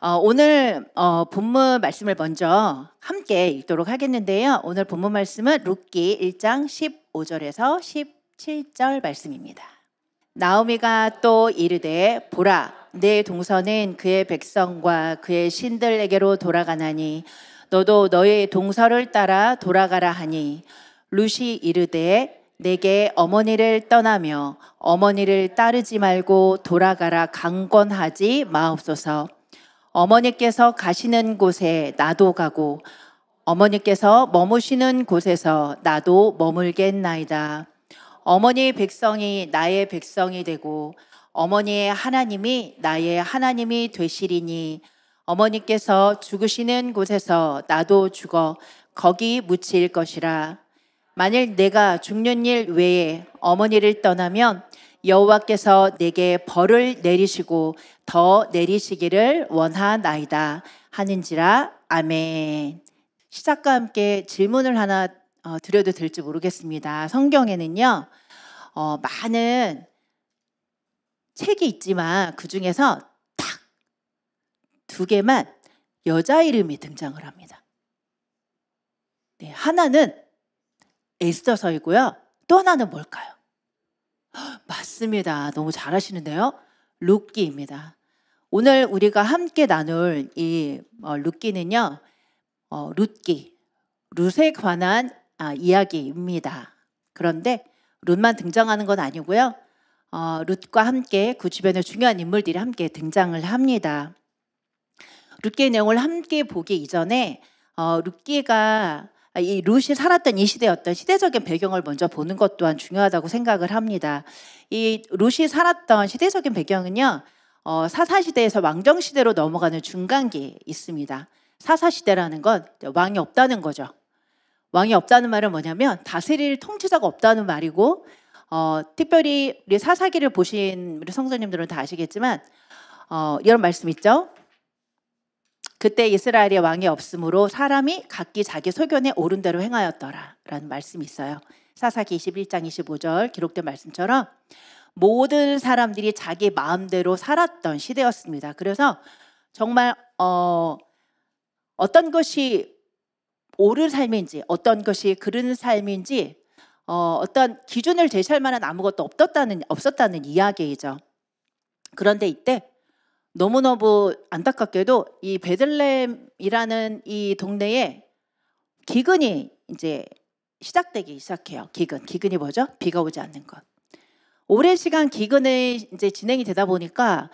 오늘 본문 말씀을 먼저 함께 읽도록 하겠는데요. 오늘 본문 말씀은 룻기 1장 15절에서 17절 말씀입니다. 나오미가 또 이르되 보라, 내 동서는 그의 백성과 그의 신들에게로 돌아가나니 너도 너의 동서를 따라 돌아가라 하니, 룻이 이르되 내게 어머니를 떠나며 어머니를 따르지 말고 돌아가라 강권하지 마옵소서. 어머니께서 가시는 곳에 나도 가고 어머니께서 머무시는 곳에서 나도 머물겠나이다. 어머니의 백성이 나의 백성이 되고 어머니의 하나님이 나의 하나님이 되시리니, 어머니께서 죽으시는 곳에서 나도 죽어 거기 묻힐 것이라. 만일 내가 죽는 일 외에 어머니를 떠나면 여호와께서 내게 벌을 내리시고 더 내리시기를 원하나이다 하는지라. 아멘. 시작과 함께 질문을 하나 드려도 될지 모르겠습니다. 성경에는요 많은 책이 있지만 그 중에서 딱 2개만 여자 이름이 등장을 합니다. 네, 하나는 에스더서이고요. 또 하나는 뭘까요? 맞습니다. 너무 잘하시는데요. 룻기입니다. 오늘 우리가 함께 나눌 이 룻기는요, 룻기, 룻에 관한 이야기입니다. 그런데 룻만 등장하는 건 아니고요. 룻과 함께 그 주변의 중요한 인물들이 함께 등장을 합니다. 룻기의 내용을 함께 보기 이전에 룻기가 이 룻이 살았던 이 시대의 어떤 시대적인 배경을 먼저 보는 것 또한 중요하다고 생각을 합니다. 이 룻이 살았던 시대적인 배경은요, 사사시대에서 왕정시대로 넘어가는 중간기에 있습니다. 사사시대라는 건 왕이 없다는 거죠. 왕이 없다는 말은 뭐냐면 다스릴 통치자가 없다는 말이고, 특별히 우리 사사기를 보신 우리 성도님들은 다 아시겠지만 이런 말씀 있죠. 그때 이스라엘에 왕이 없으므로 사람이 각기 자기 소견에 옳은 대로 행하였더라 라는 말씀이 있어요. 사사기 21장 25절 기록된 말씀처럼 모든 사람들이 자기 마음대로 살았던 시대였습니다. 그래서 정말 어떤 것이 옳은 삶인지 어떤 것이 그른 삶인지 어떤 기준을 제시할 만한 아무것도 없었다는 이야기이죠. 그런데 이때 너무너무 안타깝게도 이 베들레헴이라는 이 동네에 기근이 이제 시작되기 시작해요. 기근이 뭐죠? 비가 오지 않는 것. 오랜 시간 기근이 이제 진행이 되다 보니까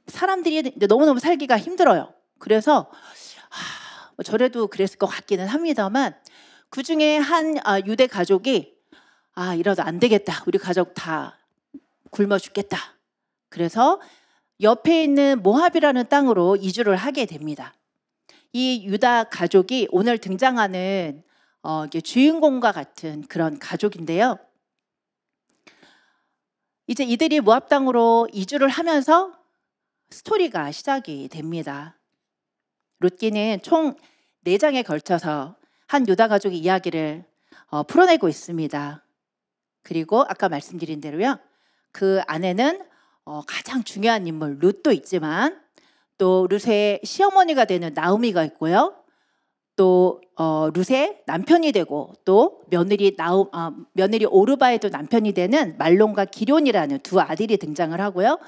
사람들이 너무너무 살기가 힘들어요. 그래서 저래도 그랬을 것 같기는 합니다만, 그 중에 한 유대 가족이 이러다 안 되겠다. 우리 가족 다 굶어 죽겠다. 그래서 옆에 있는 모압이라는 땅으로 이주를 하게 됩니다. 이 유다 가족이 오늘 등장하는 주인공과 같은 그런 가족인데요. 이제 이들이 모압 땅으로 이주를 하면서 스토리가 시작이 됩니다. 룻기는 총 4장에 걸쳐서 한 유다 가족의 이야기를 풀어내고 있습니다. 그리고 아까 말씀드린 대로요, 그 안에는 가장 중요한 인물 룻도 있지만 또 룻의 시어머니가 되는 나오미가 있고요. 또 룻의 남편이 되고 또 며느리 오르바에도 남편이 되는 말론과 기럯이라는 2 아들이 등장을 하고요.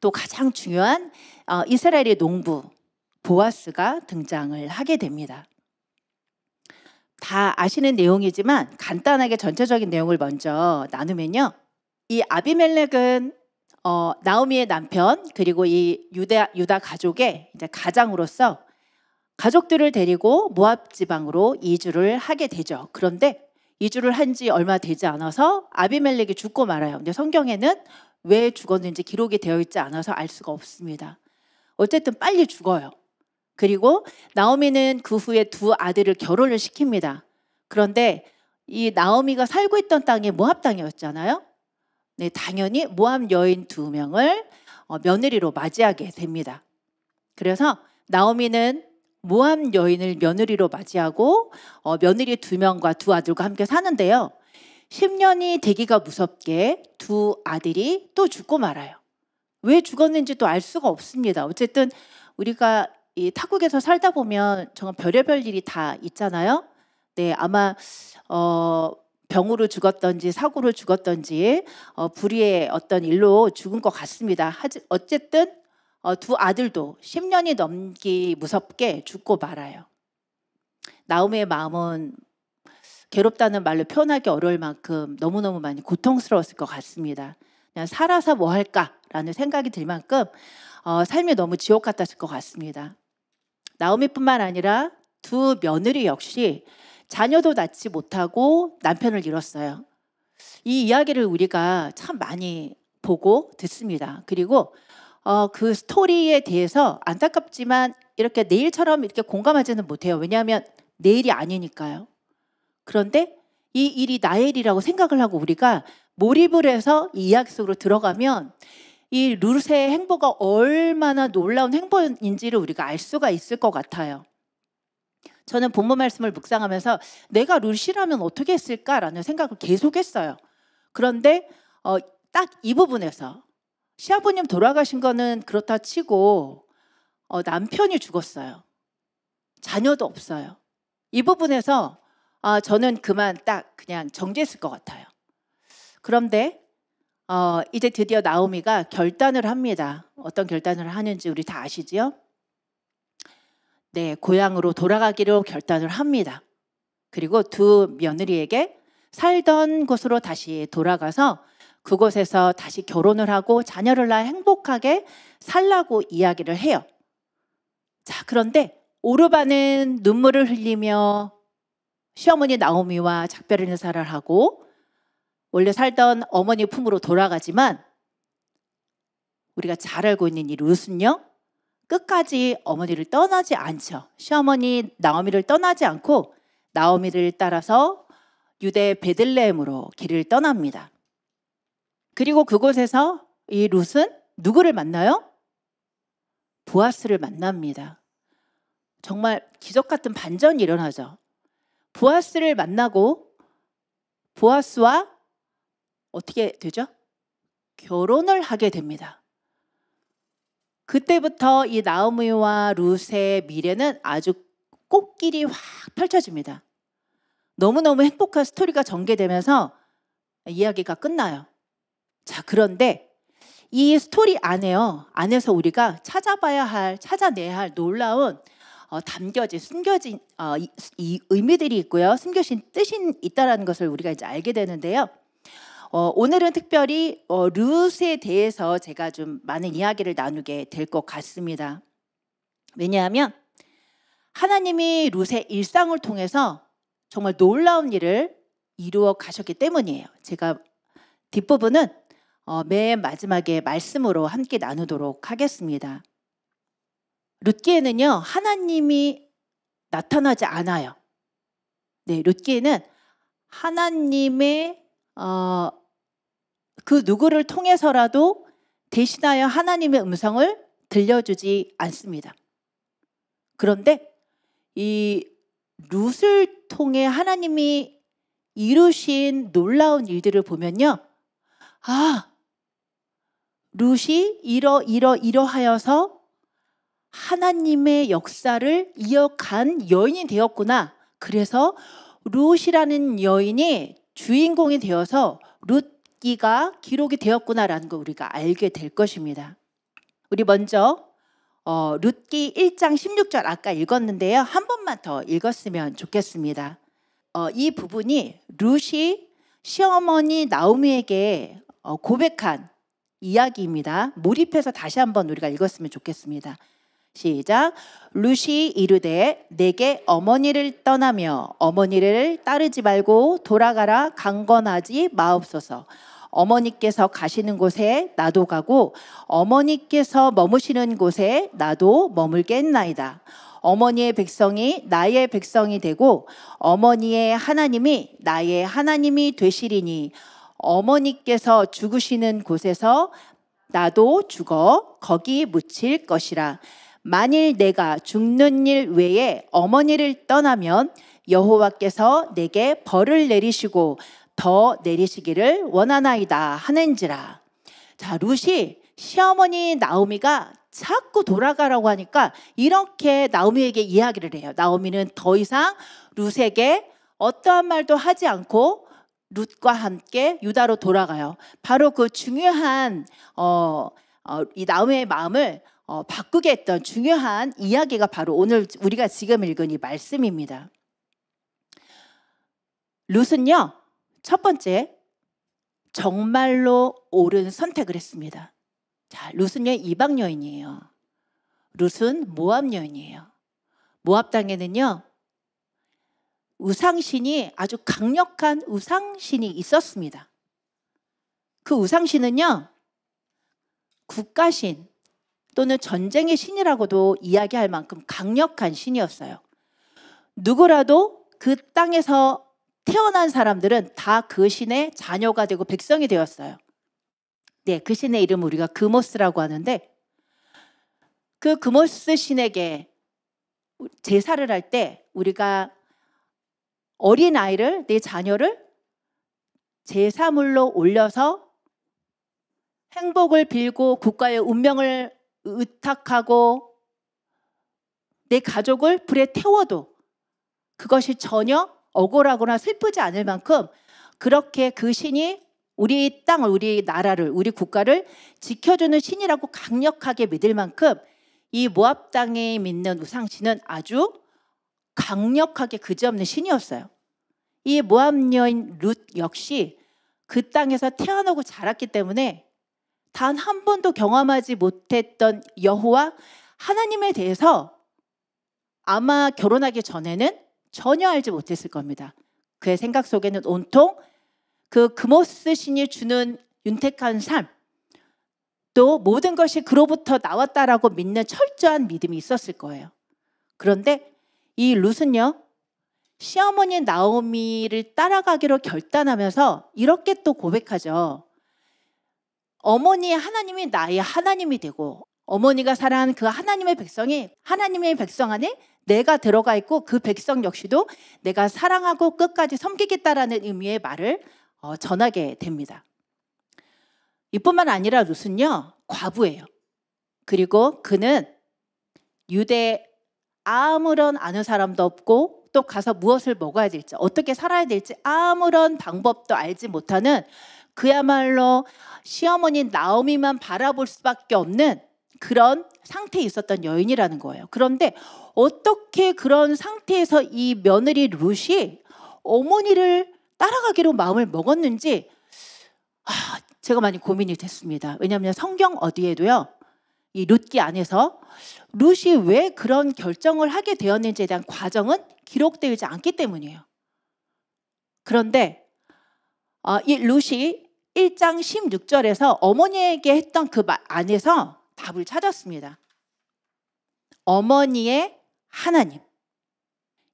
또 가장 중요한 이스라엘의 농부 보아스가 등장을 하게 됩니다. 다 아시는 내용이지만 간단하게 전체적인 내용을 먼저 나누면요, 이 아비멜렉은 나오미의 남편 그리고 이 유다 가족의 이제 가장으로서 가족들을 데리고 모압 지방으로 이주를 하게 되죠. 그런데 이주를 한 지 얼마 되지 않아서 아비멜렉이 죽고 말아요. 근데 성경에는 왜 죽었는지 기록이 되어 있지 않아서 알 수가 없습니다. 어쨌든 빨리 죽어요. 그리고 나오미는 그 후에 2 아들을 결혼을 시킵니다. 그런데 이 나오미가 살고 있던 땅이 모압 땅이었잖아요. 네, 당연히 모압 여인 2명을 며느리로 맞이하게 됩니다. 그래서 나오미는 모압 여인을 며느리로 맞이하고 며느리 2명과 2 아들과 함께 사는데요. 10년이 되기가 무섭게 2 아들이 또 죽고 말아요. 왜 죽었는지 또 알 수가 없습니다. 어쨌든 우리가 이 타국에서 살다 보면 정말 별의별 일이 다 있잖아요. 네, 아마 병으로 죽었던지 사고로 죽었던지 불의의 어떤 일로 죽은 것 같습니다. 어쨌든 두 아들도 10년이 넘기 무섭게 죽고 말아요. 나오미의 마음은 괴롭다는 말로 표현하기 어려울 만큼 너무너무 많이 고통스러웠을 것 같습니다. 그냥 살아서 뭐 할까라는 생각이 들 만큼 삶이 너무 지옥 같았을 것 같습니다. 나오미뿐만 아니라 두 며느리 역시 자녀도 낳지 못하고 남편을 잃었어요. 이 이야기를 우리가 참 많이 보고 듣습니다. 그리고 그 스토리에 대해서 안타깝지만 이렇게 내일처럼 이렇게 공감하지는 못해요. 왜냐하면 내일이 아니니까요. 그런데 이 일이 나의 일이라고 생각을 하고 우리가 몰입을 해서 이 이야기 속으로 들어가면 이 룻의 행보가 얼마나 놀라운 행보인지를 우리가 알 수가 있을 것 같아요. 저는 본문 말씀을 묵상하면서 내가 룻이라면 어떻게 했을까라는 생각을 계속했어요. 그런데 딱 이 부분에서 시아버님 돌아가신 거는 그렇다 치고 남편이 죽었어요. 자녀도 없어요. 이 부분에서 저는 그만 딱 그냥 정지했을 것 같아요. 그런데 이제 드디어 나오미가 결단을 합니다. 어떤 결단을 하는지 우리 다 아시지요? 네, 고향으로 돌아가기로 결단을 합니다. 그리고 두 며느리에게 살던 곳으로 다시 돌아가서 그곳에서 다시 결혼을 하고 자녀를 낳아 행복하게 살라고 이야기를 해요. 자, 그런데 오르바는 눈물을 흘리며 시어머니 나오미와 작별 인사를 하고 원래 살던 어머니 품으로 돌아가지만 우리가 잘 알고 있는 이 룻은요, 끝까지 어머니를 떠나지 않죠. 시어머니 나오미를 떠나지 않고 나오미를 따라서 유대 베들레헴으로 길을 떠납니다. 그리고 그곳에서 이 룻은 누구를 만나요? 보아스를 만납니다. 정말 기적 같은 반전이 일어나죠. 보아스를 만나고 보아스와 어떻게 되죠? 결혼을 하게 됩니다. 그때부터 이 나오미와 룻의 미래는 아주 꽃길이 확 펼쳐집니다. 너무너무 행복한 스토리가 전개되면서 이야기가 끝나요. 자, 그런데 이 스토리 안에서 우리가 찾아내야 할 놀라운 숨겨진 이 의미들이 있고요. 숨겨진 뜻이 있다는 것을 우리가 이제 알게 되는데요. 오늘은 특별히 룻에 대해서 제가 좀 많은 이야기를 나누게 될 것 같습니다. 왜냐하면 하나님이 룻의 일상을 통해서 정말 놀라운 일을 이루어 가셨기 때문이에요. 제가 뒷부분은 맨 마지막에 말씀으로 함께 나누도록 하겠습니다. 룻기에는요, 하나님이 나타나지 않아요. 네, 룻기에는 하나님의 그 누구를 통해서라도 대신하여 하나님의 음성을 들려주지 않습니다. 그런데 이 룻을 통해 하나님이 이루신 놀라운 일들을 보면요, 룻이 이러하여서 하나님의 역사를 이어간 여인이 되었구나. 그래서 룻이라는 여인이 주인공이 되어서 룻기가 기록이 되었구나라는 걸 우리가 알게 될 것입니다. 우리 먼저 룻기 1장 16절 아까 읽었는데요. 한 번만 더 읽었으면 좋겠습니다. 이 부분이 룻이 시어머니 나오미에게 고백한 이야기입니다. 몰입해서 다시 한번 우리가 읽었으면 좋겠습니다. 시작. 룻이 이르되 내게 어머니를 떠나며 어머니를 따르지 말고 돌아가라 강건하지 마옵소서. 어머니께서 가시는 곳에 나도 가고 어머니께서 머무시는 곳에 나도 머물겠나이다. 어머니의 백성이 나의 백성이 되고 어머니의 하나님이 나의 하나님이 되시리니 어머니께서 죽으시는 곳에서 나도 죽어 거기 묻힐 것이라. 만일 내가 죽는 일 외에 어머니를 떠나면 여호와께서 내게 벌을 내리시고 더 내리시기를 원하나이다 하는지라. 자, 룻이 시어머니 나오미가 자꾸 돌아가라고 하니까 이렇게 나오미에게 이야기를 해요. 나오미는 더 이상 룻에게 어떠한 말도 하지 않고 룻과 함께 유다로 돌아가요. 바로 그 중요한 이 나오미의 마음을 바꾸게 했던 중요한 이야기가 바로 오늘 우리가 지금 읽은 이 말씀입니다. 룻은요, 첫 번째, 정말로 옳은 선택을 했습니다. 자, 룻은요, 이방 여인이에요. 룻은 모압 여인이에요. 모압 땅에는요, 우상신이 아주 강력한 우상신이 있었습니다. 그 우상신은요, 국가신 또는 전쟁의 신이라고도 이야기할 만큼 강력한 신이었어요. 누구라도 그 땅에서 태어난 사람들은 다 그 신의 자녀가 되고 백성이 되었어요. 네, 그 신의 이름을 우리가 그모스라고 하는데, 그 그모스 신에게 제사를 할 때 우리가 어린 아이를, 내 자녀를 제사물로 올려서 행복을 빌고 국가의 운명을 의탁하고 내 가족을 불에 태워도 그것이 전혀 억울하거나 슬프지 않을 만큼 그렇게 그 신이 우리 땅을, 우리 나라를, 우리 국가를 지켜주는 신이라고 강력하게 믿을 만큼 이 모압 땅에 믿는 우상신은 아주 강력하게 그지없는 신이었어요. 이 모압 여인 룻 역시 그 땅에서 태어나고 자랐기 때문에 단 한 번도 경험하지 못했던 여호와 하나님에 대해서 아마 결혼하기 전에는 전혀 알지 못했을 겁니다. 그의 생각 속에는 온통 그 그모스 신이 주는 윤택한 삶, 또 모든 것이 그로부터 나왔다라고 믿는 철저한 믿음이 있었을 거예요. 그런데 이 룻은요, 시어머니 나오미를 따라가기로 결단하면서 이렇게 또 고백하죠. 어머니의 하나님이 나의 하나님이 되고 어머니가 사랑하는 그 하나님의 백성이 하나님의 백성 안에 내가 들어가 있고 그 백성 역시도 내가 사랑하고 끝까지 섬기겠다라는 의미의 말을 전하게 됩니다. 이뿐만 아니라 룻은요, 과부예요. 그리고 그는 유대 아무런 아는 사람도 없고 또 가서 무엇을 먹어야 될지 어떻게 살아야 될지 아무런 방법도 알지 못하는 그야말로 시어머니 나오미만 바라볼 수밖에 없는 그런 상태에 있었던 여인이라는 거예요. 그런데 어떻게 그런 상태에서 이 며느리 룻이 어머니를 따라가기로 마음을 먹었는지 제가 많이 고민이 됐습니다. 왜냐하면 성경 어디에도요, 이 룻기 안에서 룻이 왜 그런 결정을 하게 되었는지에 대한 과정은 기록되지 않기 때문이에요. 그런데 이 룻이 1장 16절에서 어머니에게 했던 그 말 안에서 답을 찾았습니다. 어머니의 하나님.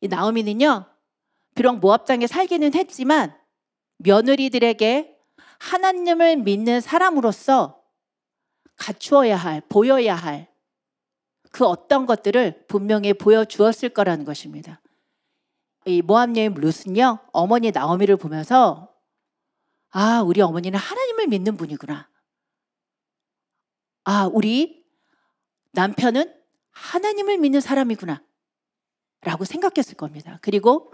이 나오미는요, 비록 모압 땅에 살기는 했지만 며느리들에게 하나님을 믿는 사람으로서 갖추어야 할, 보여야 할 그 어떤 것들을 분명히 보여주었을 거라는 것입니다. 이 모압 여인 룻은요, 어머니 나오미를 보면서 우리 어머니는 하나님을 믿는 분이구나. 우리 남편은 하나님을 믿는 사람이구나 라고 생각했을 겁니다. 그리고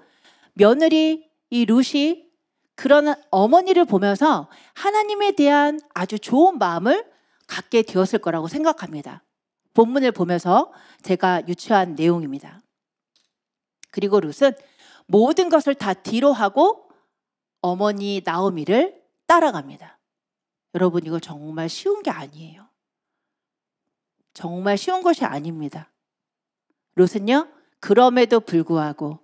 며느리 이 룻이 그런 어머니를 보면서 하나님에 대한 아주 좋은 마음을 갖게 되었을 거라고 생각합니다. 본문을 보면서 제가 유추한 내용입니다. 그리고 룻은 모든 것을 다 뒤로 하고 어머니 나오미를 따라갑니다. 여러분, 이거 정말 쉬운 게 아니에요. 정말 쉬운 것이 아닙니다. 룻은요, 그럼에도 불구하고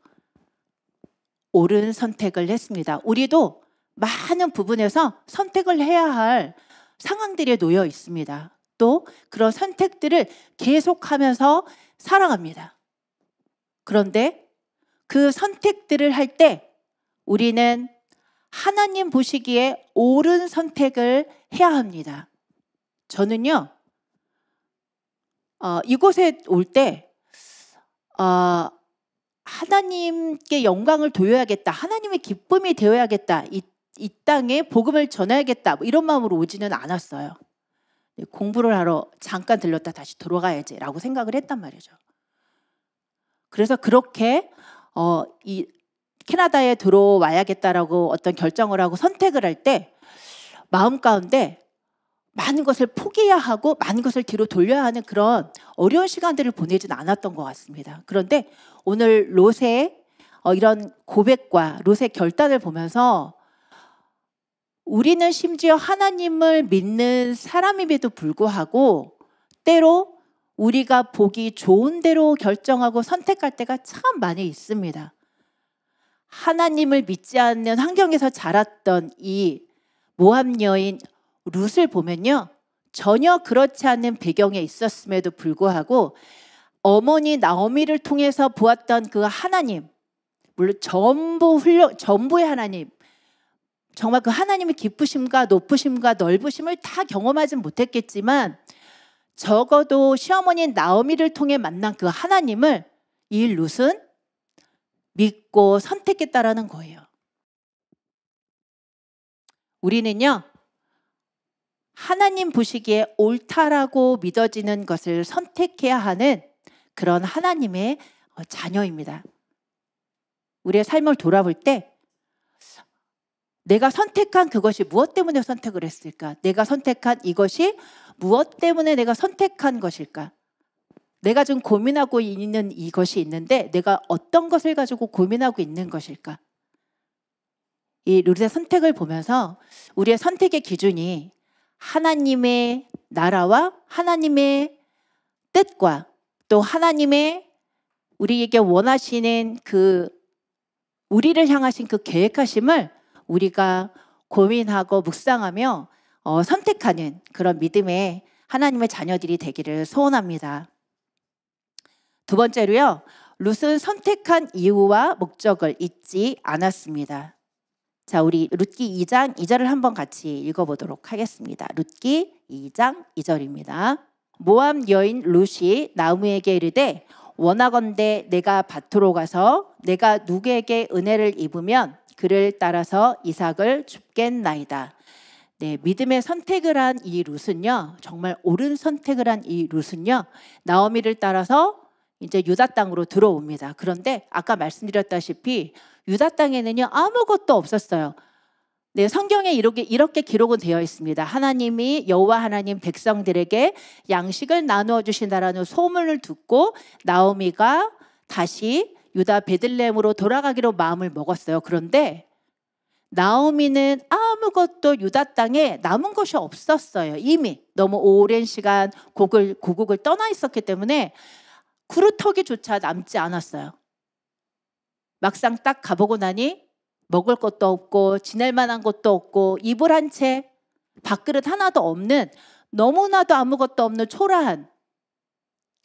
옳은 선택을 했습니다. 우리도 많은 부분에서 선택을 해야 할 상황들에 놓여 있습니다. 또 그런 선택들을 계속하면서 살아갑니다. 그런데 그 선택들을 할 때 우리는 하나님 보시기에 옳은 선택을 해야 합니다. 저는요, 이곳에 올 때 하나님께 영광을 돌려야겠다, 하나님의 기쁨이 되어야겠다, 이 땅에 복음을 전해야겠다, 이런 마음으로 오지는 않았어요. 공부를 하러 잠깐 들렀다 다시 돌아가야지라고 생각을 했단 말이죠. 그래서 그렇게 이 캐나다에 들어와야겠다라고 어떤 결정을 하고 선택을 할 때 마음 가운데 많은 것을 포기해야 하고 많은 것을 뒤로 돌려야 하는 그런 어려운 시간들을 보내진 않았던 것 같습니다. 그런데 오늘 롯의 이런 고백과 롯의 결단을 보면서 우리는 심지어 하나님을 믿는 사람임에도 불구하고 때로 우리가 보기 좋은 대로 결정하고 선택할 때가 참 많이 있습니다. 하나님을 믿지 않는 환경에서 자랐던 이 모압 여인 룻을 보면요, 전혀 그렇지 않은 배경에 있었음에도 불구하고 어머니 나오미를 통해서 보았던 그 하나님, 물론 전부의 하나님, 정말 그 하나님의 기쁘심과 높으심과 넓으심을 다 경험하진 못했겠지만 적어도 시어머니 나오미를 통해 만난 그 하나님을 이 룻은 믿고 선택했다라는 거예요. 우리는요, 하나님 보시기에 옳다라고 믿어지는 것을 선택해야 하는 그런 하나님의 자녀입니다. 우리의 삶을 돌아볼 때 내가 선택한 그것이 무엇 때문에 선택을 했을까? 내가 선택한 이것이 무엇 때문에 내가 선택한 것일까? 내가 지금 고민하고 있는 이것이 있는데 내가 어떤 것을 가지고 고민하고 있는 것일까? 이 룻의 선택을 보면서 우리의 선택의 기준이 하나님의 나라와 하나님의 뜻과 또 하나님의 우리에게 원하시는 그 우리를 향하신 그 계획하심을 우리가 고민하고 묵상하며 선택하는 그런 믿음의 하나님의 자녀들이 되기를 소원합니다. 두 번째로요, 룻은 선택한 이유와 목적을 잊지 않았습니다. 자, 우리 룻기 2장 2절을 한번 같이 읽어보도록 하겠습니다. 룻기 2장 2절입니다. 모압 여인 룻이 나오미에게 이르되 원하건대 내가 밭으로 가서 내가 누구에게 은혜를 입으면 그를 따라서 이삭을 줍겠나이다. 네, 믿음의 선택을 한 이 룻은요, 정말 옳은 선택을 한 이 룻은요, 나오미를 따라서 이제 유다 땅으로 들어옵니다. 그런데 아까 말씀드렸다시피 유다 땅에는요 아무것도 없었어요. 네, 성경에 이렇게 기록은 되어 있습니다. 하나님이 여호와 하나님 백성들에게 양식을 나누어 주신다라는 소문을 듣고 나오미가 다시 유다 베들레헴으로 돌아가기로 마음을 먹었어요. 그런데 나오미는 아무것도 유다 땅에 남은 것이 없었어요. 이미 너무 오랜 시간 고국을 떠나 있었기 때문에 그루터기조차 남지 않았어요. 막상 딱 가보고 나니 먹을 것도 없고 지낼 만한 것도 없고 이불 한 채, 밥그릇 하나도 없는 너무나도 아무것도 없는 초라한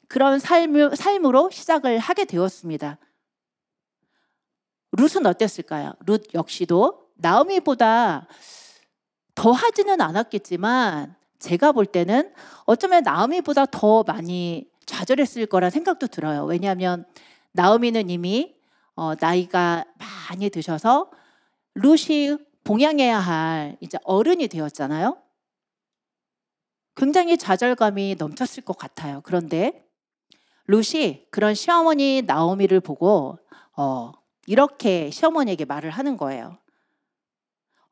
그런 삶으로 시작을 하게 되었습니다. 룻은 어땠을까요? 룻 역시도 나오미보다 더 하지는 않았겠지만 제가 볼 때는 어쩌면 나오미보다 더 많이 좌절했을 거란 생각도 들어요. 왜냐하면 나오미는 이미 나이가 많이 드셔서 룻이 봉양해야 할 이제 어른이 되었잖아요. 굉장히 좌절감이 넘쳤을 것 같아요. 그런데 룻이 그런 시어머니 나오미를 보고 이렇게 시어머니에게 말을 하는 거예요.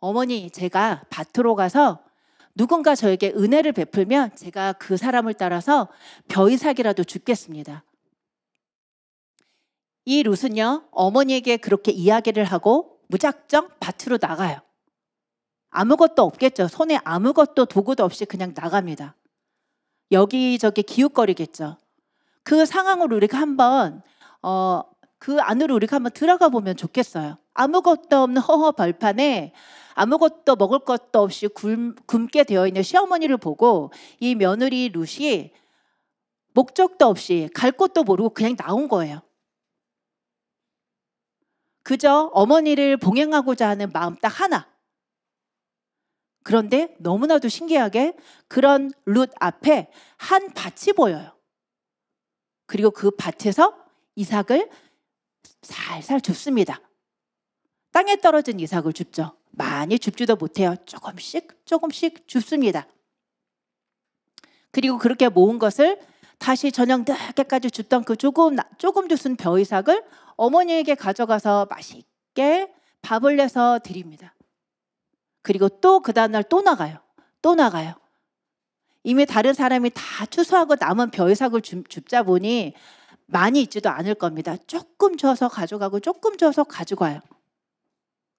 어머니, 제가 밭으로 가서 누군가 저에게 은혜를 베풀면 제가 그 사람을 따라서 벼이삭이라도 줍겠습니다. 이 룻은요, 어머니에게 그렇게 이야기를 하고 무작정 밭으로 나가요. 아무것도 없겠죠. 손에 아무것도 도구도 없이 그냥 나갑니다. 여기저기 기웃거리겠죠. 그 상황으로 우리가 한번 그 안으로 우리가 한번 들어가 보면 좋겠어요. 아무것도 없는 허허 벌판에 아무것도 먹을 것도 없이 굶게 되어 있는 시어머니를 보고 이 며느리 룻이 목적도 없이 갈 곳도 모르고 그냥 나온 거예요. 그저 어머니를 봉양하고자 하는 마음 딱 하나. 그런데 너무나도 신기하게 그런 룻 앞에 한 밭이 보여요. 그리고 그 밭에서 이삭을 살살 줍습니다. 땅에 떨어진 이삭을 줍죠. 많이 줍지도 못해요. 조금씩 줍습니다. 그리고 그렇게 모은 것을 다시 저녁 늦게까지 줍던 그 조금 주순 벼이삭을 어머니에게 가져가서 맛있게 밥을 내서 드립니다. 그리고 또 그 다음날 또 나가요. 또 나가요. 이미 다른 사람이 다 추수하고 남은 벼이삭을 줍자 보니 많이 있지도 않을 겁니다. 조금 줘서 가져가고 조금 줘서 가져가요.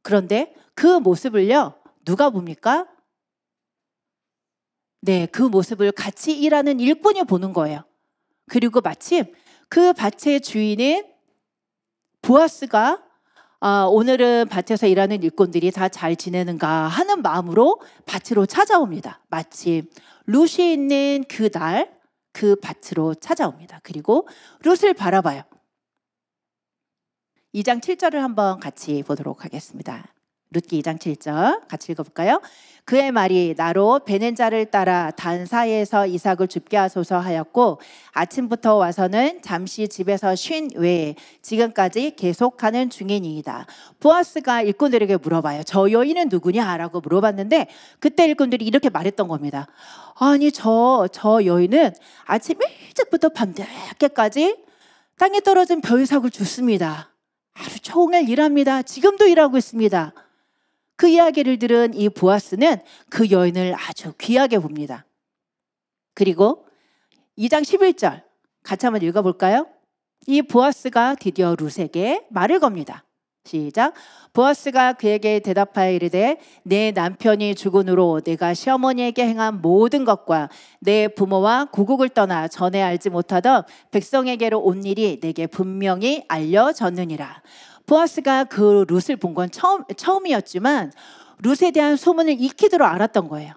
그런데 그 모습을요, 누가 봅니까? 네, 그 모습을 같이 일하는 일꾼이 보는 거예요. 그리고 마침 그 밭의 주인인 보아스가 오늘은 밭에서 일하는 일꾼들이 다 잘 지내는가 하는 마음으로 밭으로 찾아옵니다. 마침 룻이 있는 그날 그 밭으로 찾아옵니다. 그리고 룻을 바라봐요. 2장 7절을 한번 같이 보도록 하겠습니다. 룻기 2장 7절 같이 읽어볼까요? 그의 말이 나로 베는 자를 따라 단 사이에서 이삭을 줍게 하소서 하였고 아침부터 와서는 잠시 집에서 쉰 외에 지금까지 계속하는 중이니이다. 보아스가 일꾼들에게 물어봐요. 저 여인은 누구냐? 라고 물어봤는데 그때 일꾼들이 이렇게 말했던 겁니다. 아니 저 여인은 아침 일찍부터 밤늦게까지 땅에 떨어진 벼이삭을 줍습니다. 하루 종일 일합니다. 지금도 일하고 있습니다. 그 이야기를 들은 이 보아스는 그 여인을 아주 귀하게 봅니다. 그리고 2장 11절 같이 한번 읽어볼까요? 이 보아스가 드디어 룻에게 말을 겁니다. 시작. 보아스가 그에게 대답하여 이르되 내 남편이 죽은 후로 내가 시어머니에게 행한 모든 것과 내 부모와 고국을 떠나 전에 알지 못하던 백성에게로 온 일이 내게 분명히 알려졌느니라. 보아스가 그 룻을 본 건 처음이었지만 룻에 대한 소문을 익히도록 알았던 거예요.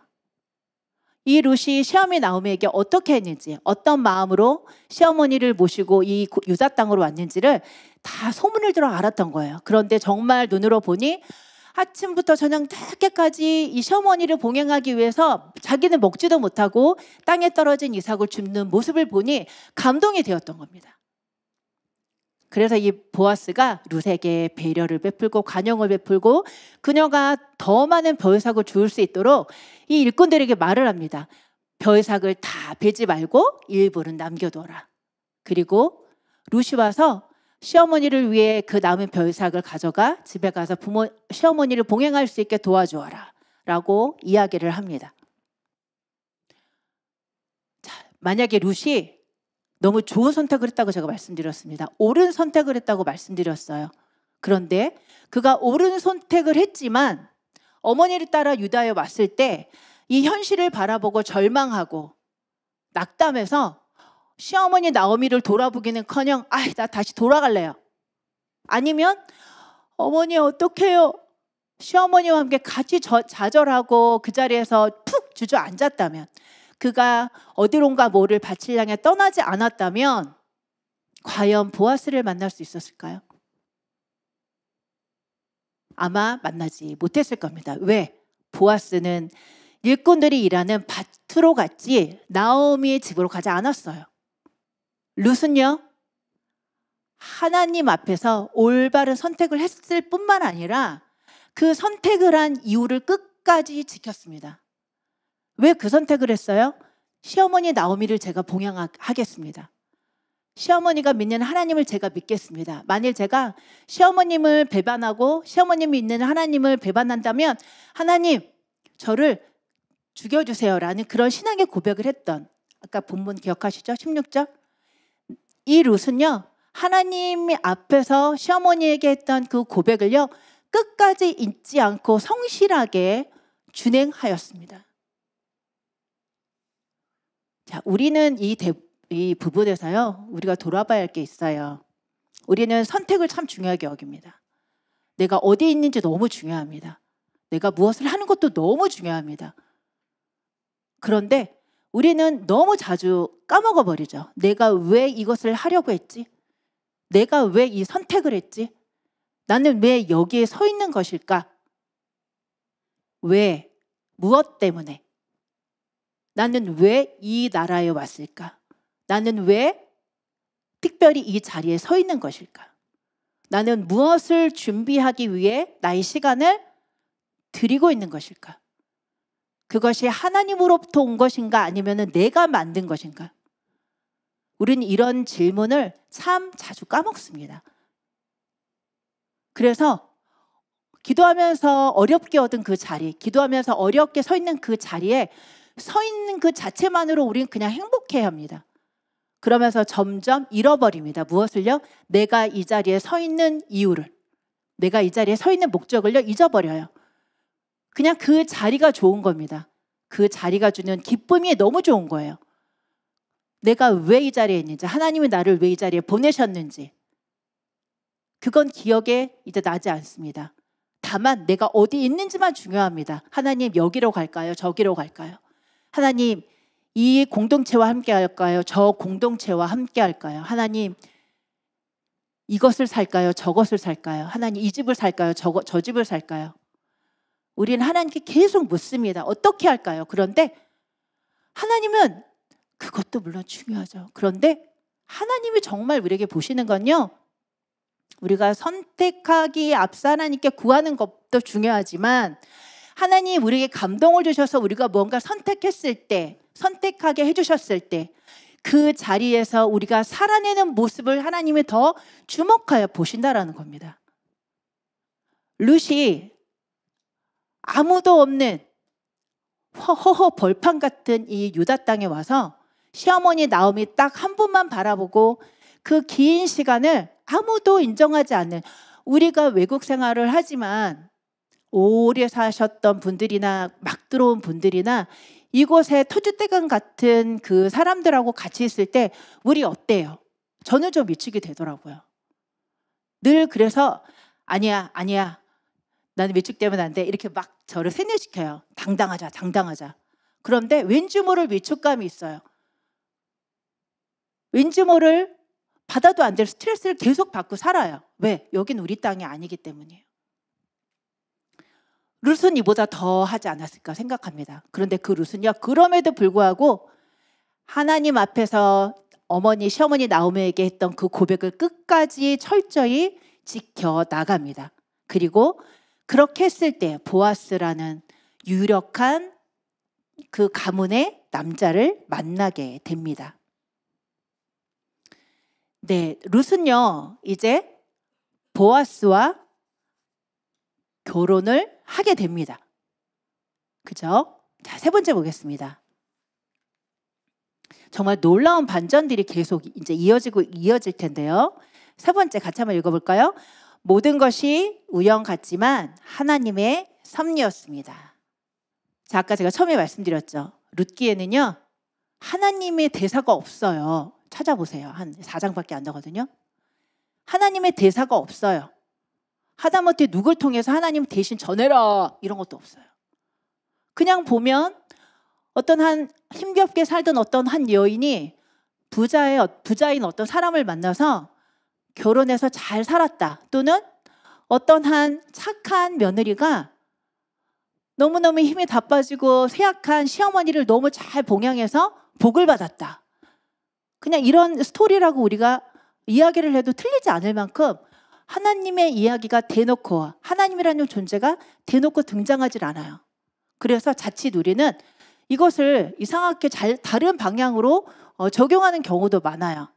이 룻이 시어머니 나오미에게 어떻게 했는지, 어떤 마음으로 시어머니를 모시고 이 유다 땅으로 왔는지를 다 소문을 들어 알았던 거예요. 그런데 정말 눈으로 보니 아침부터 저녁 늦게까지 이 시어머니를 봉행하기 위해서 자기는 먹지도 못하고 땅에 떨어진 이삭을 줍는 모습을 보니 감동이 되었던 겁니다. 그래서 이 보아스가 룻에게 배려를 베풀고 관용을 베풀고 그녀가 더 많은 벼이삭을 주울 수 있도록 이 일꾼들에게 말을 합니다. 벼이삭을 다 베지 말고 일부는 남겨둬라. 그리고 룻이 와서 시어머니를 위해 그 남은 벼이삭을 가져가 집에 가서 시어머니를 봉행할 수 있게 도와주어라 라고 이야기를 합니다. 자, 만약에 룻이 너무 좋은 선택을 했다고 제가 말씀드렸습니다. 옳은 선택을 했다고 말씀드렸어요. 그런데 그가 옳은 선택을 했지만 어머니를 따라 유다에 왔을 때 이 현실을 바라보고 절망하고 낙담해서 시어머니 나오미를 돌아보기는커녕 나 다시 돌아갈래요. 아니면 어머니 어떡해요? 시어머니와 함께 같이 좌절하고 그 자리에서 푹 주저앉았다면, 그가 어디론가 모를 밭을 향해 떠나지 않았다면 과연 보아스를 만날 수 있었을까요? 아마 만나지 못했을 겁니다. 왜? 보아스는 일꾼들이 일하는 밭으로 갔지 나오미의 집으로 가지 않았어요. 룻은요, 하나님 앞에서 올바른 선택을 했을 뿐만 아니라 그 선택을 한 이유를 끝까지 지켰습니다. 왜 그 선택을 했어요? 시어머니 나오미를 제가 봉양하겠습니다. 시어머니가 믿는 하나님을 제가 믿겠습니다. 만일 제가 시어머님을 배반하고 시어머님이 있는 하나님을 배반한다면 하나님 저를 죽여주세요 라는 그런 신앙의 고백을 했던, 아까 본문 기억하시죠? 16절. 이 룻은요, 하나님 앞에서 시어머니에게 했던 그 고백을요 끝까지 잊지 않고 성실하게 준행하였습니다. 자, 우리는 이 부분에서요 우리가 돌아봐야 할 게 있어요. 우리는 선택을 참 중요하게 여깁니다. 내가 어디 있는지 너무 중요합니다. 내가 무엇을 하는 것도 너무 중요합니다. 그런데 우리는 너무 자주 까먹어 버리죠. 내가 왜 이것을 하려고 했지? 내가 왜 이 선택을 했지? 나는 왜 여기에 서 있는 것일까? 왜? 무엇 때문에? 나는 왜 이 나라에 왔을까? 나는 왜 특별히 이 자리에 서 있는 것일까? 나는 무엇을 준비하기 위해 나의 시간을 드리고 있는 것일까? 그것이 하나님으로부터 온 것인가 아니면 내가 만든 것인가? 우리는 이런 질문을 참 자주 까먹습니다. 그래서 기도하면서 어렵게 얻은 그 자리, 기도하면서 어렵게 서 있는 그 자리에 서 있는 그 자체만으로 우리는 그냥 행복해야 합니다. 그러면서 점점 잃어버립니다. 무엇을요? 내가 이 자리에 서 있는 이유를, 내가 이 자리에 서 있는 목적을요, 잊어버려요. 그냥 그 자리가 좋은 겁니다. 그 자리가 주는 기쁨이 너무 좋은 거예요. 내가 왜 이 자리에 있는지, 하나님이 나를 왜 이 자리에 보내셨는지, 그건 기억에 이제 나지 않습니다. 다만 내가 어디 있는지만 중요합니다. 하나님 여기로 갈까요? 저기로 갈까요? 하나님 이 공동체와 함께 할까요? 저 공동체와 함께 할까요? 하나님 이것을 살까요? 저것을 살까요? 하나님 이 집을 살까요? 저 집을 살까요? 우리는 하나님께 계속 묻습니다. 어떻게 할까요? 그런데 하나님은 그것도 물론 중요하죠. 그런데 하나님이 정말 우리에게 보시는 건요, 우리가 선택하기 앞서 하나님께 구하는 것도 중요하지만 하나님 우리에게 감동을 주셔서 우리가 뭔가 선택했을 때, 선택하게 해주셨을 때 그 자리에서 우리가 살아내는 모습을 하나님이 더 주목하여 보신다라는 겁니다. 룻이 아무도 없는 허허 벌판 같은 이 유다 땅에 와서 시어머니 나오미 딱 한 분만 바라보고 그 긴 시간을 아무도 인정하지 않는, 우리가 외국 생활을 하지만 오래 사셨던 분들이나 막 들어온 분들이나 이곳에 터줏대감 같은 그 사람들하고 같이 있을 때 우리 어때요? 저는 좀 미치게 되더라고요. 늘 그래서 아니야 나는 위축되면 안 돼, 이렇게 막 저를 세뇌시켜요. 당당하자. 그런데 왠지 모를 위축감이 있어요. 왠지 모를 받아도 안 될 스트레스를 계속 받고 살아요. 왜? 여긴 우리 땅이 아니기 때문이에요. 룻은 이보다 더 하지 않았을까 생각합니다. 그런데 그 룻은요, 그럼에도 불구하고 하나님 앞에서 어머니, 시어머니 나오미에게 했던 그 고백을 끝까지 철저히 지켜나갑니다. 그리고 그렇게 했을 때 보아스라는 유력한 그 가문의 남자를 만나게 됩니다. 네, 룻은요 이제 보아스와 결혼을 하게 됩니다. 그죠? 자, 세 번째 보겠습니다. 정말 놀라운 반전들이 계속 이제 이어질 텐데요. 세 번째 같이 한번 읽어볼까요? 모든 것이 우연 같지만 하나님의 섭리였습니다. 자, 아까 제가 처음에 말씀드렸죠. 룻기에는요 하나님의 대사가 없어요. 찾아보세요. 한 4장밖에 안 되거든요. 하나님의 대사가 없어요. 하다못해 누굴 통해서 하나님 대신 전해라 이런 것도 없어요. 그냥 보면 어떤 한 힘겹게 살던 어떤 한 여인이 부자인 어떤 사람을 만나서 결혼해서 잘 살았다, 또는 어떤 한 착한 며느리가 너무너무 힘이 다 빠지고 쇠약한 시어머니를 너무 잘 봉양해서 복을 받았다. 그냥 이런 스토리라고 우리가 이야기를 해도 틀리지 않을 만큼 하나님의 이야기가 대놓고, 하나님이라는 존재가 대놓고 등장하질 않아요. 그래서 자칫 우리는 이것을 이상하게 다른 방향으로 적용하는 경우도 많아요.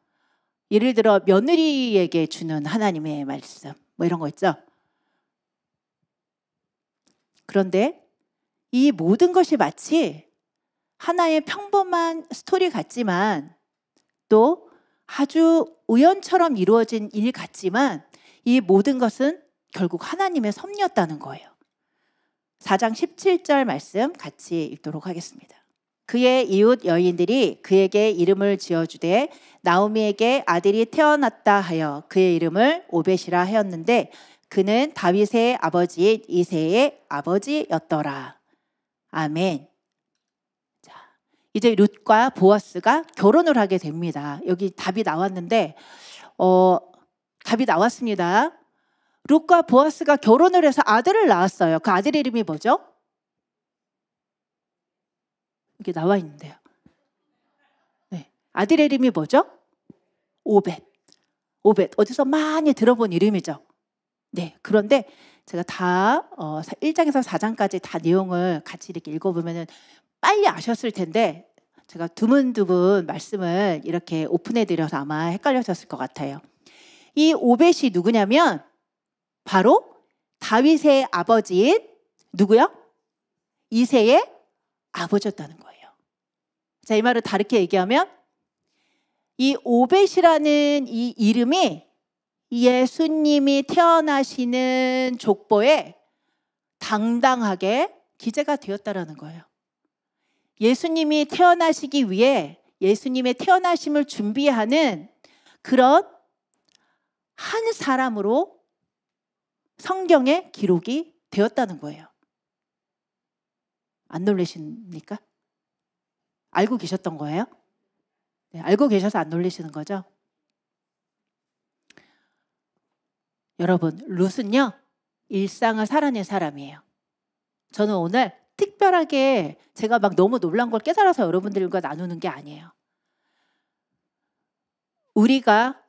예를 들어 며느리에게 주는 하나님의 말씀 뭐 이런 거 있죠. 그런데 이 모든 것이 마치 하나의 평범한 스토리 같지만, 또 아주 우연처럼 이루어진 일 같지만 이 모든 것은 결국 하나님의 섭리였다는 거예요. 4장 17절 말씀 같이 읽도록 하겠습니다. 그의 이웃 여인들이 그에게 이름을 지어주되 나오미에게 아들이 태어났다 하여 그의 이름을 오벳이라 하였는데 그는 다윗의 아버지인 이새의 아버지였더라. 아멘. 자, 이제 룻과 보아스가 결혼을 하게 됩니다. 여기 답이 나왔는데 답이 나왔습니다. 룻과 보아스가 결혼을 해서 아들을 낳았어요. 그 아들의 이름이 뭐죠? 여기 나와 있는데요. 네, 아들의 이름이 뭐죠? 오벳. 어디서 많이 들어본 이름이죠. 네, 그런데 제가 다 1장에서 4장까지 다 내용을 같이 이렇게 읽어보면 빨리 아셨을 텐데 제가 두문두문 말씀을 이렇게 오픈해드려서 아마 헷갈려졌을 것 같아요. 이 오벳이 누구냐면 바로 다윗의 아버지인 누구요? 이새의 아버지였다는 거예요. 자, 이 말을 다르게 얘기하면 이 오벳이라는 이 이름이 예수님이 태어나시는 족보에 당당하게 기재가 되었다라는 거예요. 예수님이 태어나시기 위해 예수님의 태어나심을 준비하는 그런 한 사람으로 성경에 기록이 되었다는 거예요. 안 놀라십니까? 알고 계셨던 거예요? 네, 알고 계셔서 안 놀라시는 거죠? 여러분, 룻은요 일상을 살아낸 사람이에요. 저는 오늘 특별하게 제가 막 너무 놀란 걸 깨달아서 여러분들과 나누는 게 아니에요. 우리가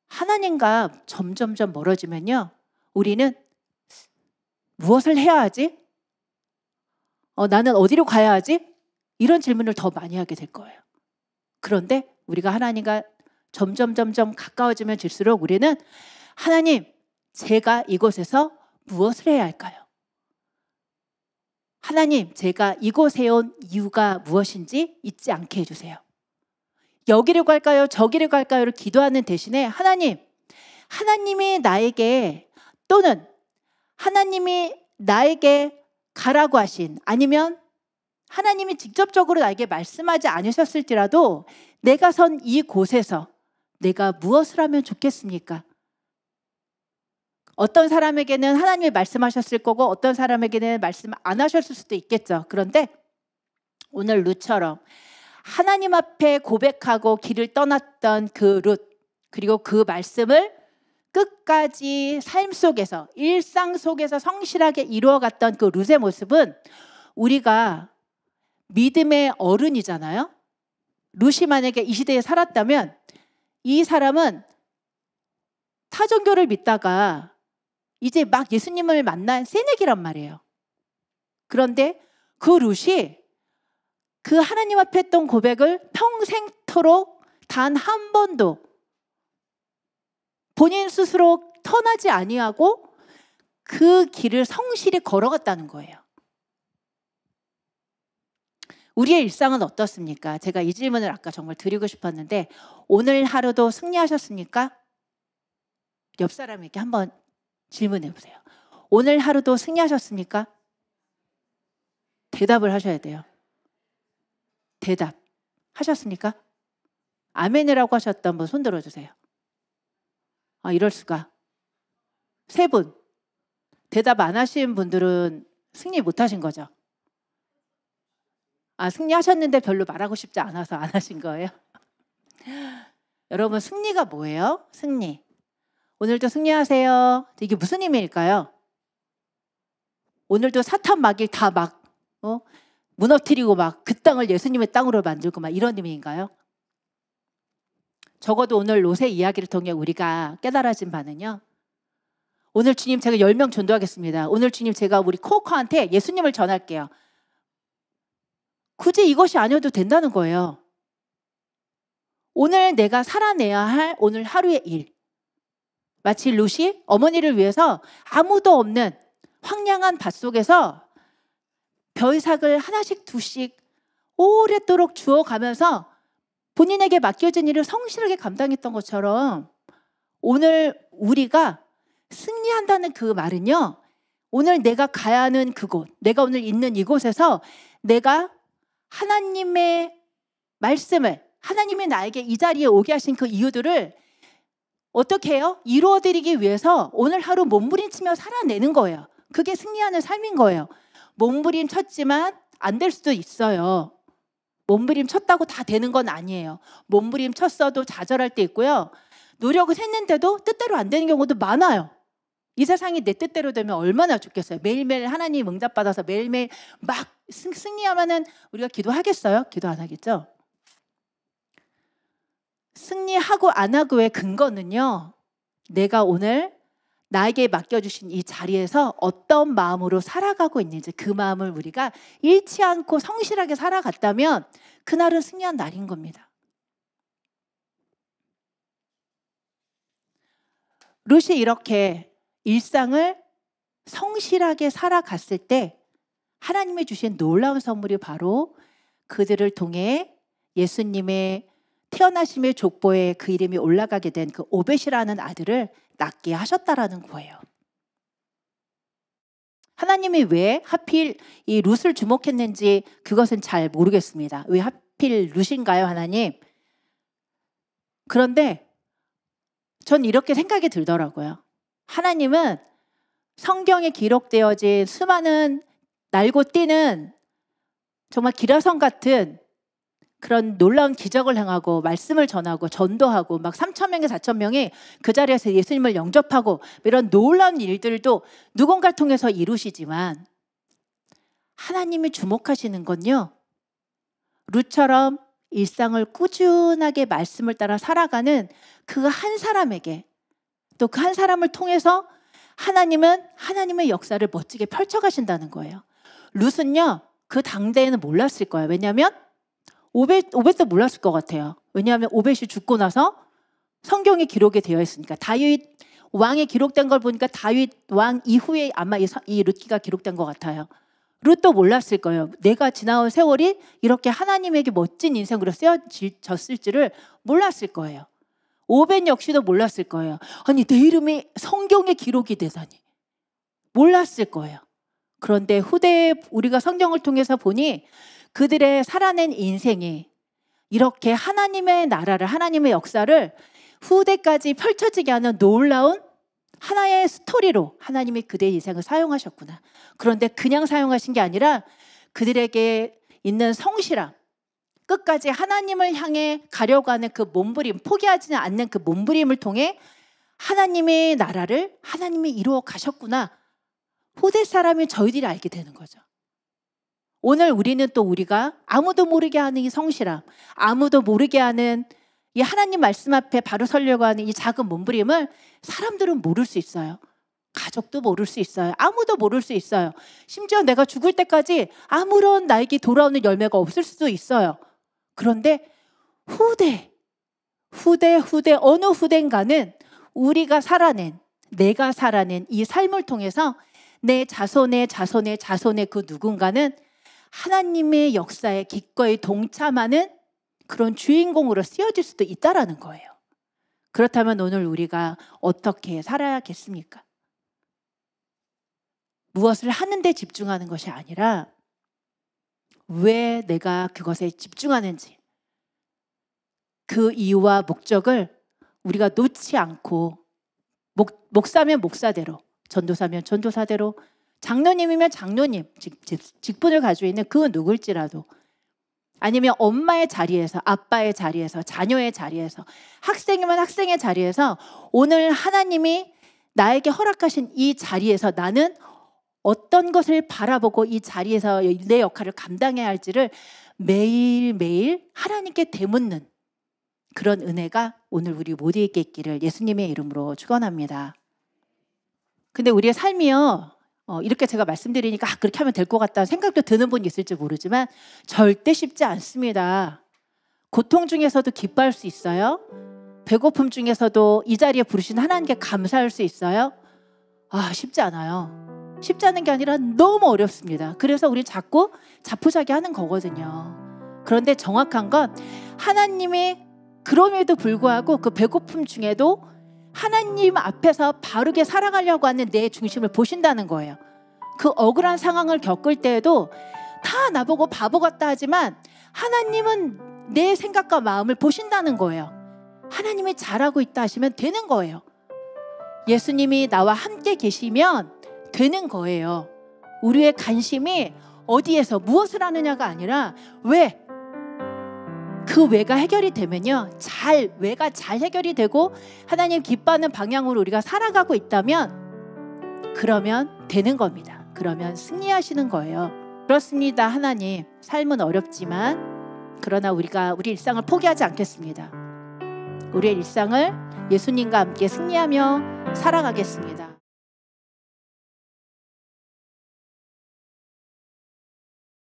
하나님과 점점점 멀어지면요 우리는 무엇을 해야 하지? 나는 어디로 가야 하지? 이런 질문을 더 많이 하게 될 거예요. 그런데 우리가 하나님과 점점 가까워지면 질수록 우리는 하나님, 제가 이곳에서 무엇을 해야 할까요? 하나님, 제가 이곳에 온 이유가 무엇인지 잊지 않게 해주세요. 여기로 갈까요? 저기로 갈까요?를 기도하는 대신에 하나님이 나에게 또는 하나님이 나에게 가라고 하신 아니면 하나님이 직접적으로 나에게 말씀하지 않으셨을지라도 내가 선 이곳에서 내가 무엇을 하면 좋겠습니까? 어떤 사람에게는 하나님이 말씀하셨을 거고 어떤 사람에게는 말씀 안 하셨을 수도 있겠죠. 그런데 오늘 룻처럼 하나님 앞에 고백하고 길을 떠났던 그 룻 그리고 그 말씀을 끝까지 삶 속에서 일상 속에서 성실하게 이루어갔던 그 룻의 모습은 우리가 믿음의 어른이잖아요. 룻이 만약에 이 시대에 살았다면 이 사람은 타종교를 믿다가 이제 막 예수님을 만난 새내기란 말이에요. 그런데 그 룻이 그 하나님 앞에 했던 고백을 평생토록 단 한 번도 본인 스스로 터나지 아니하고 그 길을 성실히 걸어갔다는 거예요. 우리의 일상은 어떻습니까? 제가 이 질문을 아까 정말 드리고 싶었는데 오늘 하루도 승리하셨습니까? 옆 사람에게 한번 질문해 보세요. 오늘 하루도 승리하셨습니까? 대답을 하셔야 돼요. 대답 하셨습니까? 아멘이라고 하셨던 분 손 들어주세요. 이럴 수가. 3분. 대답 안 하신 분들은 승리 못 하신 거죠? 승리하셨는데 별로 말하고 싶지 않아서 안 하신 거예요? 여러분, 승리가 뭐예요? 승리. 오늘도 승리하세요. 이게 무슨 의미일까요? 오늘도 사탄 마귀 다 막 무너뜨리고 막 그 땅을 예수님의 땅으로 만들고 막 이런 의미인가요? 적어도 오늘 롯의 이야기를 통해 우리가 깨달아진 바는요. 오늘 주님 제가 10명 전도하겠습니다. 오늘 주님 제가 우리 코어커한테 예수님을 전할게요. 굳이 이것이 아니어도 된다는 거예요. 오늘 내가 살아내야 할 오늘 하루의 일. 마치 롯이 어머니를 위해서 아무도 없는 황량한 밭속에서 벼이삭을 하나씩 두씩 오랫도록 주워가면서 본인에게 맡겨진 일을 성실하게 감당했던 것처럼 오늘 우리가 승리한다는 그 말은요. 오늘 내가 가야 하는 그곳, 내가 오늘 있는 이곳에서 내가 하나님의 말씀을 하나님이 나에게 이 자리에 오게 하신 그 이유들을 어떻게 해요? 이루어드리기 위해서 오늘 하루 몸부림치며 살아내는 거예요. 그게 승리하는 삶인 거예요. 몸부림 쳤지만 안 될 수도 있어요. 몸부림 쳤다고 다 되는 건 아니에요. 몸부림 쳤어도 좌절할 때 있고요. 노력을 했는데도 뜻대로 안 되는 경우도 많아요. 이 세상이 내 뜻대로 되면 얼마나 좋겠어요. 매일매일 하나님 응답받아서 매일매일 막 승리하면은 우리가 기도하겠어요? 기도 안 하겠죠? 승리하고 안 하고의 근거는요. 내가 오늘 나에게 맡겨주신 이 자리에서 어떤 마음으로 살아가고 있는지 그 마음을 우리가 잃지 않고 성실하게 살아갔다면 그날은 승리한 날인 겁니다. 룻이 이렇게 일상을 성실하게 살아갔을 때 하나님이 주신 놀라운 선물이 바로 그들을 통해 예수님의 태어나심의 족보에 그 이름이 올라가게 된 그 오벳이라는 아들을 낳게 하셨다라는 거예요. 하나님이 왜 하필 이 룻을 주목했는지 그것은 잘 모르겠습니다. 왜 하필 룻인가요, 하나님? 그런데 전 이렇게 생각이 들더라고요. 하나님은 성경에 기록되어진 수많은 날고 뛰는 정말 기라성 같은 그런 놀라운 기적을 행하고 말씀을 전하고 전도하고 막 3,000명에 4,000명이 그 자리에서 예수님을 영접하고 이런 놀라운 일들도 누군가를 통해서 이루시지만 하나님이 주목하시는 건요, 룻처럼 일상을 꾸준하게 말씀을 따라 살아가는 그 한 사람에게, 또 그 한 사람을 통해서 하나님은 하나님의 역사를 멋지게 펼쳐가신다는 거예요. 룻은요 그 당대에는 몰랐을 거예요. 왜냐하면 오벳도 몰랐을 것 같아요. 왜냐하면 오벳이 죽고 나서 성경에 기록이 되어 있으니까. 다윗 왕에 기록된 걸 보니까 다윗 왕 이후에 아마 이 룻기가 기록된 것 같아요. 룻도 몰랐을 거예요. 내가 지나온 세월이 이렇게 하나님에게 멋진 인생으로 쓰여졌을지를 몰랐을 거예요. 오벳 역시도 몰랐을 거예요. 아니 내 이름이 성경에 기록이 되다니 몰랐을 거예요. 그런데 후대에 우리가 성경을 통해서 보니 그들의 살아낸 인생이 이렇게 하나님의 나라를, 하나님의 역사를 후대까지 펼쳐지게 하는 놀라운 하나의 스토리로 하나님이 그들의 인생을 사용하셨구나. 그런데 그냥 사용하신 게 아니라 그들에게 있는 성실함, 끝까지 하나님을 향해 가려고 하는 그 몸부림, 포기하지 않는 그 몸부림을 통해 하나님의 나라를 하나님이 이루어 가셨구나. 후대 사람이 저희들이 알게 되는 거죠. 오늘 우리는 또 우리가 아무도 모르게 하는 이 성실함, 아무도 모르게 하는 이 하나님 말씀 앞에 바로 서려고 하는 이 작은 몸부림을 사람들은 모를 수 있어요. 가족도 모를 수 있어요. 아무도 모를 수 있어요. 심지어 내가 죽을 때까지 아무런 나에게 돌아오는 열매가 없을 수도 있어요. 그런데 후대 어느 후대인가는 우리가 살아낸, 내가 살아낸 이 삶을 통해서 내 자손의 그 누군가는 하나님의 역사에 기꺼이 동참하는 그런 주인공으로 쓰여질 수도 있다라는 거예요. 그렇다면 오늘 우리가 어떻게 살아야겠습니까? 무엇을 하는데 집중하는 것이 아니라 왜 내가 그것에 집중하는지, 그 이유와 목적을 우리가 놓지 않고 목사면 목사대로, 전도사면 전도사대로, 장로님이면 장로님, 직분을 가지고 있는 그 누굴지라도, 아니면 엄마의 자리에서, 아빠의 자리에서, 자녀의 자리에서, 학생이면 학생의 자리에서 오늘 하나님이 나에게 허락하신 이 자리에서 나는 어떤 것을 바라보고 이 자리에서 내 역할을 감당해야 할지를 매일매일 하나님께 되묻는 그런 은혜가 오늘 우리 모두에게 있기를 예수님의 이름으로 축원합니다. 근데 우리의 삶이요, 이렇게 제가 말씀드리니까 그렇게 하면 될 것 같다 생각도 드는 분이 있을지 모르지만 절대 쉽지 않습니다. 고통 중에서도 기뻐할 수 있어요. 배고픔 중에서도 이 자리에 부르신 하나님께 감사할 수 있어요. 쉽지 않아요. 쉽지 않은 게 아니라 너무 어렵습니다. 그래서 우리 자꾸 자포자기 하는 거거든요. 그런데 정확한 건 하나님이 그럼에도 불구하고 그 배고픔 중에도 하나님 앞에서 바르게 살아가려고 하는 내 중심을 보신다는 거예요. 그 억울한 상황을 겪을 때에도 다 나보고 바보 같다 하지만 하나님은 내 생각과 마음을 보신다는 거예요. 하나님이 잘하고 있다 하시면 되는 거예요. 예수님이 나와 함께 계시면 되는 거예요. 우리의 관심이 어디에서 무엇을 하느냐가 아니라 왜, 그 왜가 해결이 되면요, 왜가 잘 해결이 되고 하나님 기뻐하는 방향으로 우리가 살아가고 있다면 그러면 되는 겁니다. 그러면 승리하시는 거예요. 그렇습니다. 하나님, 삶은 어렵지만 그러나 우리 일상을 포기하지 않겠습니다. 우리의 일상을 예수님과 함께 승리하며 살아가겠습니다.